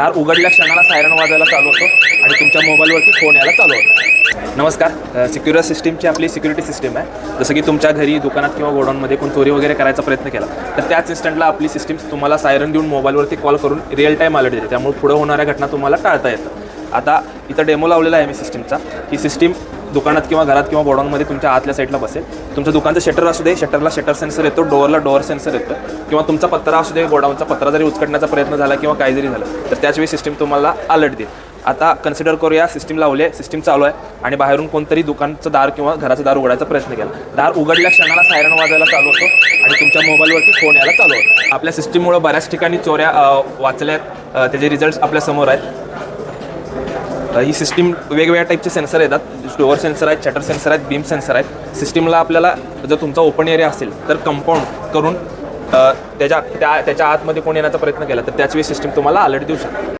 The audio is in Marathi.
दार उघडल्या क्षणाला सायरन वाजायला चालू होतो आणि तुमच्या मोबाईलवरती फोन यायला चालू होतो. नमस्कार, सिक्युअर सिस्टीमची आपली सिक्युरिटी सिस्टीम आहे. जसं की तुमच्या घरी, दुकानात किंवा गोडाऊनमध्ये कोण चोरी वगैरे करायचा प्रयत्न केला तर त्याच इन्स्टंटला आपली सिस्टीम तुम्हाला सायरन देऊन मोबाईलवरती कॉल करून रिअल टाईम अलर्ट देते. त्यामुळे पुढे होणाऱ्या घटना तुम्हाला टाळता येतं. आता इथं डेमो लावलेला आहे मी सिस्टीमचा. ही सिस्टीम दुकानात किंवा घरात किंवा गोडाऊनमध्ये तुमच्या आतल्या साईडला बसेल. तुमच्या दुकानचं शटर असू दे, शटरला शटर सेन्सर येतो, डोअरला डोअर सेन्सर येतं, किंवा तुमचा पत्रा असू दे, गोडाऊनचा पत्रा जरी उचकटण्याचा प्रयत्न झाला किंवा काही जरी झालं तर त्याचवेळी सिस्टीम तुम्हाला अलर्ट देईल. आता कन्सिडर करूया सिस्टीम लावली आहे, सिस्टीम चालू आहे आणि बाहेरून कोणतरी दुकानचं दार किंवा घराचं दार उघडायचा प्रयत्न केला. दार उघडल्या क्षणाला सायरन वाजायला चालू होतो आणि तुमच्या मोबाईलवरती फोन यायला चालू होतो. आपल्या सिस्टीममुळे बऱ्याच ठिकाणी चोऱ्या वाचल्यात, त्याचे रिझल्ट्स आपल्या समोर आहेत. ही सिस्टीम वेगवेगळ्या टाईपचे सेन्सर येतात. डोअर सेन्सर आहेत, शटर सेन्सर आहेत, बीम सेन्सर आहेत. सिस्टीमला आपल्याला जर तुमचा ओपन एरिया असेल तर कंपाऊंड करून त्याच्या आतमध्ये कोण येण्याचा प्रयत्न केला तर त्याच वेळी सिस्टीम तुम्हाला अलर्ट देऊ शकते.